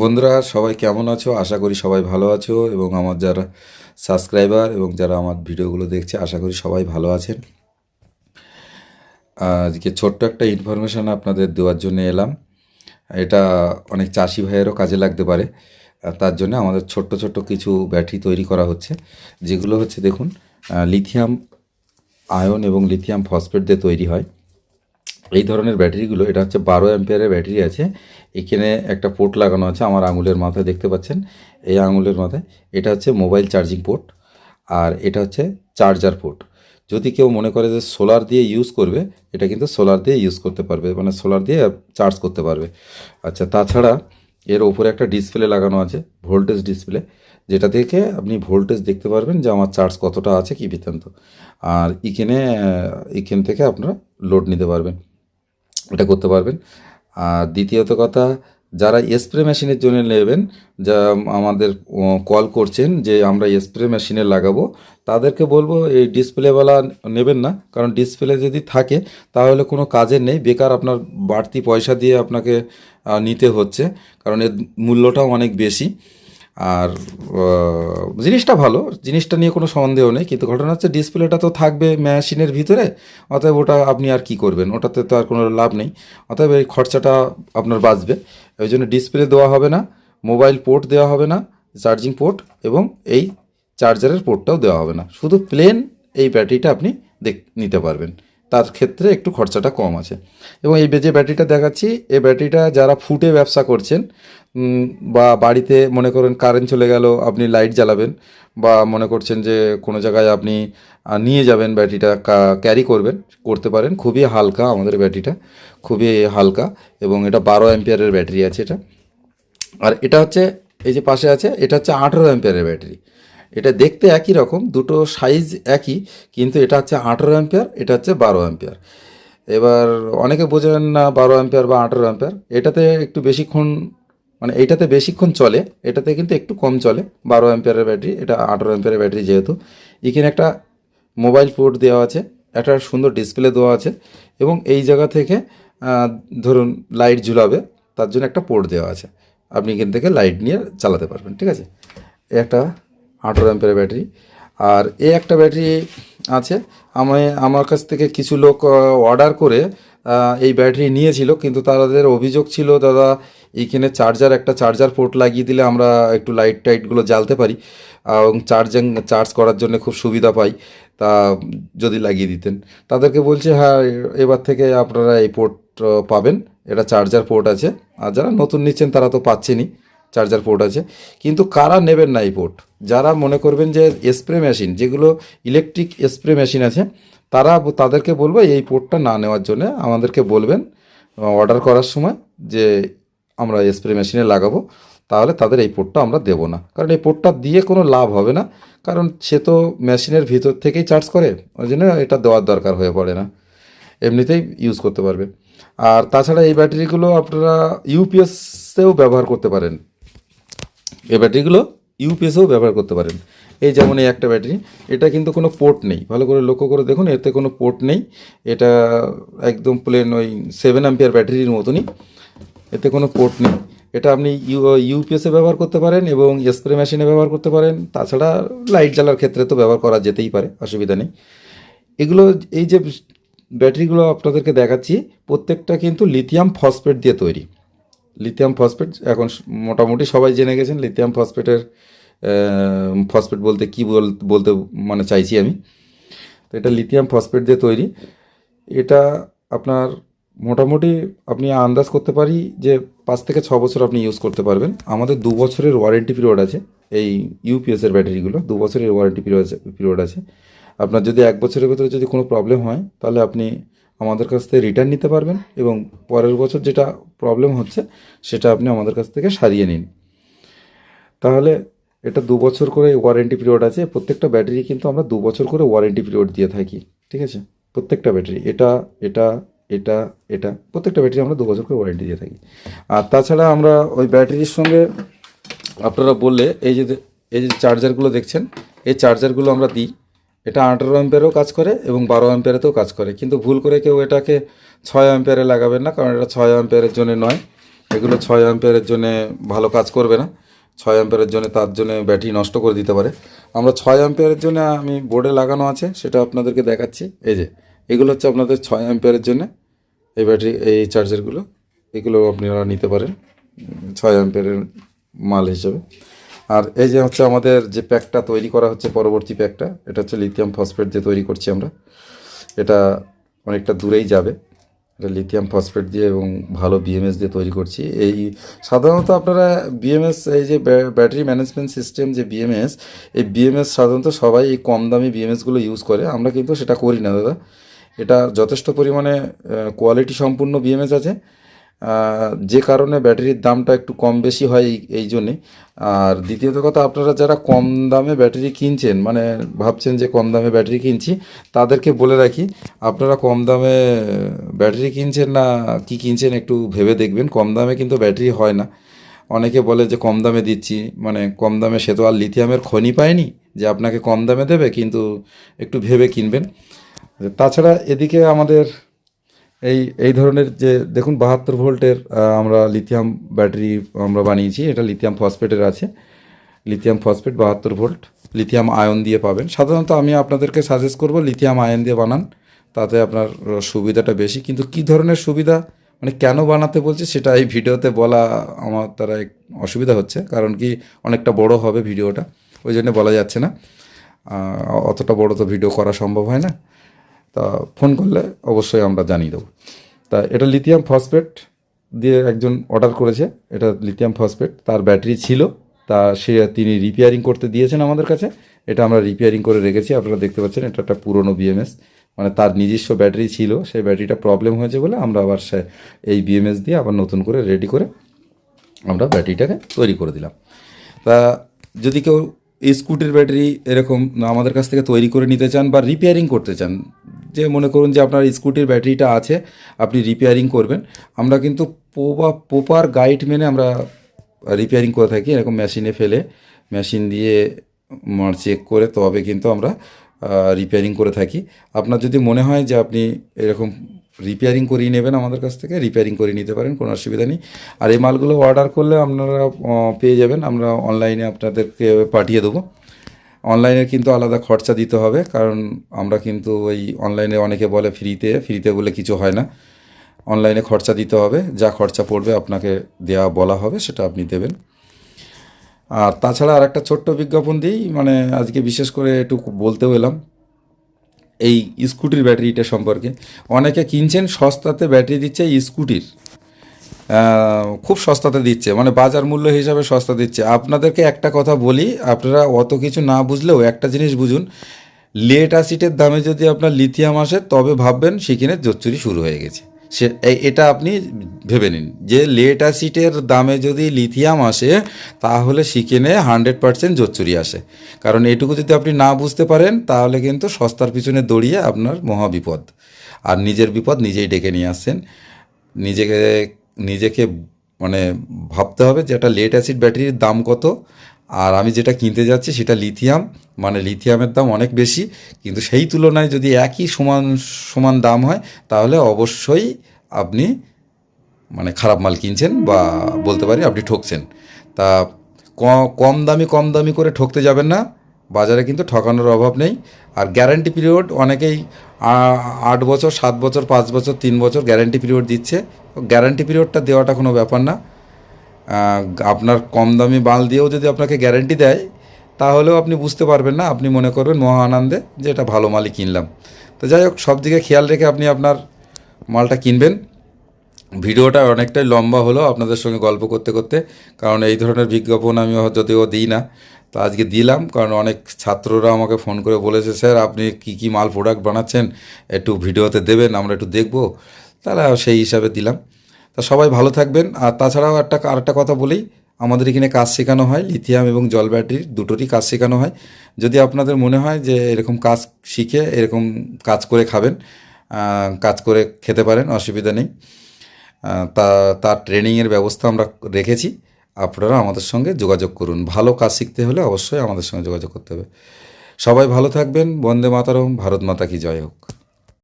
বন্ধুরা সবাই কেমন আছো? আশা করি সবাই ভালো আছো এবং আমার যারা সাবস্ক্রাইবার এবং যারা আমার ভিডিওগুলো দেখছে আশা করি সবাই ভালো আছেন। আজকে ছোট্ট একটা ইনফরমেশান আপনাদের দেওয়ার জন্য এলাম। এটা অনেক চাষি ভাইয়েরও কাজে লাগতে পারে। তার জন্য আমাদের ছোট্ট ছোট্ট কিছু ব্যাটারি তৈরি করা হচ্ছে, যেগুলো হচ্ছে দেখুন লিথিয়াম আয়ন এবং লিথিয়াম ফসফেট দিয়ে তৈরি হয়। এই ধরনের ব্যাটারিগুলো, এটা হচ্ছে 12 অ্যাম্পিয়ারের ব্যাটারি আছে। এখানে একটা পোর্ট লাগানো আছে আমার আঙুলের মাথায়, দেখতে পাচ্ছেন এই আঙুলের মাথায়। এটা হচ্ছে মোবাইল চার্জিং পোর্ট, আর এটা হচ্ছে চার্জার পোর্ট। যদি কেউ মনে করে যে সোলার দিয়ে ইউজ করবে, এটা কিন্তু সোলার দিয়ে ইউজ করতে পারবে, মানে সোলার দিয়ে চার্জ করতে পারবে। আচ্ছা, তাছাড়া এর ওপরে একটা ডিসপ্লে লাগানো আছে, ভোল্টেজ ডিসপ্লে, যেটা থেকে আপনি ভোল্টেজ দেখতে পারবেন যে আমার চার্জ কতটা আছে কি বৃত্তান্ত। আর এখান থেকে আপনারা লোড নিতে পারবেন, এটা করতে পারবেন। আর দ্বিতীয়ত কথা, যারা স্প্রে মেশিনের জন্য নেবেন, যা আমাদের কল করছেন যে আমরা স্প্রে মেশিনে লাগাবো, তাদেরকে বলবো এই ডিসপ্লেওয়ালা নেবেন না, কারণ ডিসপ্লে যদি থাকে তাহলে কোনো কাজের নেই, বেকার আপনার বাড়তি পয়সা দিয়ে আপনাকে নিতে হচ্ছে, কারণ এর মূল্যটাও অনেক বেশি। আর জিনিসটা ভালো, জিনিসটা নিয়ে কোনো সন্দেহ নেই, কিন্তু ঘটনা হচ্ছে ডিসপ্লেটা তো থাকবে মেশিনের ভিতরে, অতএব ওটা আপনি আর কি করবেন, ওটাতে তো আর কোনো লাভ নেই। অতএব এই খরচাটা আপনার বাঁচবে। ওই জন্য ডিসপ্লে দেওয়া হবে না, মোবাইল পোর্ট দেওয়া হবে না, চার্জিং পোর্ট এবং এই চার্জারের পোর্টটাও দেওয়া হবে না, শুধু প্লেন এই ব্যাটারিটা আপনি নিতে পারবেন। তার ক্ষেত্রে একটু খরচাটা কম আছে। এবং এই যে ব্যাটারিটা দেখাচ্ছি, এই ব্যাটারিটা যারা ফুটে ব্যবসা করছেন, বা বাড়িতে মনে করেন কারেন্ট চলে গেল, আপনি লাইট জ্বালাবেন, বা মনে করছেন যে কোনো জায়গায় আপনি নিয়ে যাবেন ব্যাটারিটা, ক্যারি করতে পারেন। খুবই হালকা আমাদের ব্যাটারিটা, খুবই হালকা, এবং এটা 12 অ্যাম্পিয়ারের ব্যাটারি আছে এটা। আর এটা হচ্ছে এই যে পাশে আছে, এটা হচ্ছে 18 অ্যাম্পিয়ারের ব্যাটারি। এটা দেখতে একই রকম, দুটো সাইজ একই, কিন্তু এটা হচ্ছে 18 অ্যাম্পিয়ার, এটা হচ্ছে 12 অ্যাম্পিয়ার। এবার অনেকে বোঝেন না 12 অ্যাম্পিয়ার বা 18 অ্যাম্পিয়ার, এটাতে একটু বেশিক্ষণ, মানে এইটাতে বেশিক্ষণ চলে, এটাতে কিন্তু একটু কম চলে। 12 অ্যাম্পিয়ারের ব্যাটারি, এটা 18 অ্যাম্পিয়ারের ব্যাটারি যেহেতু। এখানে একটা মোবাইল পোর্ট দেওয়া আছে, একটা সুন্দর ডিসপ্লে দেওয়া আছে, এবং এই জায়গা থেকে ধরুন লাইট ঝুলাবে, তার জন্য একটা পোর্ট দেওয়া আছে, আপনি এখান থেকে লাইট নিয়ে চালাতে পারবেন, ঠিক আছে। এ একটা 18 অ্যাম্পিয়ারের ব্যাটারি। আর এ একটা ব্যাটারি আছে, আমার কাছ থেকে কিছু লোক অর্ডার করে এই ব্যাটারি নিয়েছিল, কিন্তু তাদের অভিযোগ ছিল, দাদা এইখানে একটা চার্জার পোর্ট লাগিয়ে দিলে আমরা একটু লাইট টাইটগুলো জ্বালতে পারি এবং চার্জ করার জন্য খুব সুবিধা পাই, তা যদি লাগিয়ে দিতেন। তাদেরকে বলছে হ্যাঁ, এবার থেকে আপনারা এই পোর্ট পাবেন, এটা চার্জার পোর্ট আছে। আর যারা নতুন নিচ্ছেন তারা তো পাচ্ছেনই, চার্জার পোর্ট আছে। কিন্তু কারা নেবেন না এই পোর্ট, যারা মনে করবেন যে স্প্রে মেশিন, যেগুলো ইলেকট্রিক স্প্রে মেশিন আছে, তাদেরকে বলবো এই পোর্টটা না নেওয়ার জন্য। আমাদেরকে বলবেন অর্ডার করার সময় যে আমরা স্প্রে মেশিনে লাগাবো, তাহলে তাদের এই পোর্টটা আমরা দেবো না, কারণ এই পোর্টটা দিয়ে কোনো লাভ হবে না, কারণ সে তো মেশিনের ভিতর থেকেই চার্জ করে, ওই জন্য এটা দেওয়ার দরকার হয়ে পড়ে না, এমনিতেই ইউজ করতে পারবে। আর তাছাড়া এই ব্যাটারিগুলো আপনারা ইউপিএসেও ব্যবহার করতে পারেন, এই ব্যাটারিগুলো ইউপিএসেও ব্যবহার করতে পারেন। এই যেমন এই একটা ব্যাটারি, এটা কিন্তু কোনো পোর্ট নেই, ভালো করে লক্ষ্য করে দেখুন, এতে কোনো পোর্ট নেই, এটা একদম প্লেন ওই 7 অ্যাম্পিয়ার ব্যাটারির মতনই, এতে কোনো পোর্ট নেই। এটা আপনি ইউপিএসে ব্যবহার করতে পারেন এবং স্প্রে মেশিনে ব্যবহার করতে পারেন, তাছাড়া লাইট জ্বালার ক্ষেত্রে তো ব্যবহার করা যেতেই পারে, অসুবিধা নেই। এগুলো, এই যে ব্যাটারিগুলো আপনাদেরকে দেখাচ্ছি, প্রত্যেকটা কিন্তু লিথিয়াম ফসফেট দিয়ে তৈরি। লিথিয়াম ফসফেট এখন মোটামুটি সবাই জেনে গেছেন, লিথিয়াম ফসফেটের ফসফেট বলতে কী বলতে মানে চাইছি আমি। তো এটা লিথিয়াম ফসফেট দিয়ে তৈরি। এটা আপনার মোটামুটি আপনি আন্দাজ করতে পারি যে 5 থেকে 6 বছর আপনি ইউজ করতে পারবেন। আমাদের 2 বছরের ওয়ারেন্টি পিরিয়ড আছে, এই ইউপিএসের ব্যাটারিগুলো 2 বছরের ওয়ারেন্টি পিরিয়ড আছে। আপনার যদি 1 বছরের ভেতরে যদি কোনো প্রবলেম হয়, তাহলে আপনি আমাদের কাছ থেকে রিটার্ন নিতে পারবেন, এবং পরের বছর যেটা প্রবলেম হচ্ছে সেটা আপনি আমাদের কাছ থেকে সারিয়ে নিন। তাহলে এটা 2 বছর করে ওয়ারেন্টি পিরিয়ড আছে, প্রত্যেকটা ব্যাটারি কিন্তু আমরা 2 বছর করে ওয়ারেন্টি পিরিয়ড দিয়ে থাকি, ঠিক আছে। প্রত্যেকটা ব্যাটারি, এটা এটা এটা এটা প্রত্যেকটা ব্যাটারি আমরা 2 বছর করে ওয়ারেন্টি দিয়ে থাকি। আর তাছাড়া আমরা ওই ব্যাটারির সঙ্গে আপনারা বললে এই যে চার্জারগুলো দেখছেন, এই চার্জারগুলো আমরা দিই। এটা 18 অ্যাম্পিয়ারেও কাজ করে এবং 12 অ্যাম্পিয়ারেতেও কাজ করে, কিন্তু ভুল করে কেউ এটাকে 6 অ্যাম্পিয়ারে লাগাবেন না, কারণ এটা 6 অ্যাম্পিয়ারের জন্য নয়, এগুলো 6 অ্যাম্পিয়ারের জন্য ভালো কাজ করবে না। 6 অ্যাম্পিয়ারের জন্য, তার জন্য ব্যাটারি নষ্ট করে দিতে পারে। আমরা 6 অ্যাম্পিয়ারের জন্য আমি বোর্ডে লাগানো আছে, সেটা আপনাদেরকে দেখাচ্ছি। এই যে এগুলো হচ্ছে আপনাদের 6 অ্যাম্পিয়ারের জন্য এই ব্যাটারি, এই চার্জারগুলো, এগুলো আপনারা নিতে পারেন 6 অ্যাম্পিয়ারের মাল হিসেবে। আর এই যে হচ্ছে আমাদের যে প্যাকটা তৈরি করা হচ্ছে, পরবর্তী প্যাকটা, এটা হচ্ছে লিথিয়াম ফসফেট দিয়ে তৈরি করছি আমরা। এটা অনেকটা দূরেই যাবে, এটা লিথিয়াম ফসফেট দিয়ে এবং ভালো বিএমএস দিয়ে তৈরি করছি। এই সাধারণত আপনারা বিএমএস, এই যে ব্যাটারি ম্যানেজমেন্ট সিস্টেম যে বিএমএস, এই বিএমএস সাধারণত সবাই এই কম দামি বিএমএসগুলো ইউজ করে। আমরা কিন্তু সেটা করি না দাদা। এটা যথেষ্ট পরিমাণে কোয়ালিটি সম্পূর্ণ বিএমএস আছে, যে কারণে ব্যাটারির দামটা একটু কম বেশি হয় এই জন্যে। আর দ্বিতীয়ত কথা, আপনারা যারা কম দামে ব্যাটারি কিনছেন, মানে ভাবছেন যে কম দামে ব্যাটারি কিনছি, তাদেরকে বলে রাখি, আপনারা কম দামে ব্যাটারি কিনছেন না কি কিনছেন একটু ভেবে দেখবেন। কম দামে কিন্তু ব্যাটারি হয় না। অনেকে বলে যে কম দামে দিচ্ছি, মানে কম দামে সে তো আর লিথিয়ামের খনি পায়নি যে আপনাকে কম দামে দেবে, কিন্তু একটু ভেবে কিনবেন। তাছাড়া এদিকে আমাদের এই এই ধরনের যে দেখুন 72 ভোল্টের আমরা লিথিয়াম ব্যাটারি আমরা বানিয়েছি। এটা লিথিয়াম ফসফেটের আছে, lithium phosphate 72 volt, lithium ion দিয়ে পাবেন। সাধারণত আমি আপনাদেরকে সাজেস্ট করব লিথিয়াম আয়ন দিয়ে বানান, তাতে আপনার সুবিধাটা বেশি। কিন্তু কী ধরনের সুবিধা, মানে কেন বানাতে বলছি সেটা এই ভিডিওতে বলা আমার দ্বারা অসুবিধা হচ্ছে, কারণ কি অনেকটা বড় হবে ভিডিওটা, ওই জন্য বলা যাচ্ছে না। অতটা বড় তো ভিডিও করা সম্ভব হয় না। তা ফোন করলে অবশ্যই আমরা জানিয়ে দেবো। তা এটা লিথিয়াম ফসফেট দিয়ে একজন অর্ডার করেছে, এটা লিথিয়াম ফসফেট, তার ব্যাটারি ছিল, তিনি রিপেয়ারিং করতে দিয়েছেন আমাদের কাছে। এটা আমরা রিপেয়ারিং করে রেখেছি, আপনারা দেখতে পাচ্ছেন। এটা একটা পুরনো বিএমএস, মানে তার নিজস্ব ব্যাটারি ছিল, সেই ব্যাটারিটা প্রবলেম হয়েছে বলে আমরা আবার এই বিএমএস দিয়ে আবার নতুন করে রেডি করে আমরা ব্যাটারিটাকে তৈরি করে দিলাম। তা যদি কেউ স্কুটির ব্যাটারি এরকম আমাদের কাছ থেকে তৈরি করে নিতে চান বা রিপেয়ারিং করতে চান, যে মনে করুন যে আপনার স্কুটির ব্যাটারিটা আছে, আপনি রিপেয়ারিং করবেন, আমরা কিন্তু প্রপার গাইড মেনে আমরা রিপেয়ারিং করে থাকি। এরকম মেশিনে ফেলে, মেশিন দিয়ে চেক করে তবে কিন্তু আমরা রিপেয়ারিং করে থাকি। আপনার যদি মনে হয় যে আপনি এরকম রিপেয়ারিং করিয়ে নেবেন আমাদের কাছ থেকে, রিপেয়ারিং করিয়ে নিতে পারেন, কোনো অসুবিধা নেই। আর এই মালগুলো অর্ডার করলে আপনারা পেয়ে যাবেন, আমরা অনলাইনে আপনাদেরকে পাঠিয়ে দেবো। অনলাইনে কিন্তু আলাদা খরচা দিতে হবে, কারণ আমরা কিন্তু ওই অনলাইনে অনেকে বলে ফ্রিতে বলে কিছু হয় না। অনলাইনে খরচা দিতে হবে, যা খরচা পড়বে আপনাকে দেওয়া বলা হবে সেটা আপনি দেবেন। আর তাছাড়া আর একটা ছোট্ট বিজ্ঞাপন দিই, মানে আজকে বিশেষ করে একটু বলতেও এলাম এই স্কুটির ব্যাটারিটা সম্পর্কে। অনেকে কিনছেন সস্তাতে ব্যাটারি দিচ্ছে স্কুটির, খুব সস্তাতে দিচ্ছে, মানে বাজার মূল্য হিসাবে সস্তা দিচ্ছে। আপনাদেরকে একটা কথা বলি, আপনারা অত কিছু না বুঝলেও একটা জিনিস বুঝুন, লেড অ্যাসিডের দামে যদি আপনার লিথিয়াম আসে তবে ভাববেন সেখানে জোচ্চুরি শুরু হয়ে গেছে। এটা আপনি ভেবে নিন যে লেড অ্যাসিডের দামে যদি লিথিয়াম আসে তাহলে সেখানে 100% জোচ্চুরি আসে। কারণ এটুকু যদি আপনি না বুঝতে পারেন তাহলে কিন্তু সস্তার পিছনে দৌড়িয়ে আপনার মহা বিপদ, আর নিজের বিপদ নিজেই ডেকে নিয়ে আসছেন। নিজেকে মানে ভাবতে হবে যে একটা লেড অ্যাসিড ব্যাটারির দাম কত, আর আমি যেটা কিনতে যাচ্ছি সেটা লিথিয়াম, মানে লিথিয়ামের দাম অনেক বেশি। কিন্তু সেই তুলনায় যদি একই সমান দাম হয় তাহলে অবশ্যই আপনি মানে খারাপ মাল কিনছেন, বা বলতে পারি আপনি ঠকছেন। তা কম দামি করে ঠকতে যাবেন না, বাজারে কিন্তু ঠকানোর অভাব নেই। আর গ্যারান্টি পিরিয়ড অনেকেই 8 বছর, 7 বছর, 5 বছর, 3 বছর গ্যারান্টি পিরিয়ড দিচ্ছে। গ্যারান্টি পিরিয়ডটা দেওয়াটা কোনো ব্যাপার না। আপনার কম দামি মাল দিয়েও যদি আপনাকে গ্যারান্টি দেয় তাহলেও আপনি বুঝতে পারবেন না, আপনি মনে করবেন মহা আনন্দে যে এটা ভালো মালই কিনলাম। তো যাই হোক, সব দিকে খেয়াল রেখে আপনি আপনার মালটা কিনবেন। ভিডিওটা অনেকটাই লম্বা হলো আপনাদের সঙ্গে গল্প করতে করতে, কারণ এই ধরনের বিজ্ঞাপন আমি যদিও দিই না, তো আজকে দিলাম। কারণ অনেক ছাত্ররা আমাকে ফোন করে বলেছে, স্যার আপনি কী মাল প্রোডাক্ট বানাচ্ছেন একটু ভিডিওতে দেবেন, আমরা একটু দেখব, তাহলে সেই হিসাবে দিলাম। তা সবাই ভালো থাকবেন। আর তাছাড়াও আরেকটা কথা বলি, আমাদের এখানে কাজ শেখানো হয়, লিথিয়াম এবং জল ব্যাটারির দুটোরই কাজ শেখানো হয়। যদি আপনাদের মনে হয় যে এরকম কাজ শিখে এরকম কাজ করে খাবেন, কাজ করে খেতে পারেন, অসুবিধা নেই। তার ট্রেনিংয়ের ব্যবস্থা আমরা রেখেছি, আপনারা আমাদের সঙ্গে যোগাযোগ করুন। ভালো কাজ শিখতে হলে অবশ্যই আমাদের সঙ্গে যোগাযোগ করতে হবে। সবাই ভালো থাকবেন। বন্দে মাতরম। ভারত মাতা কি জয় হোক।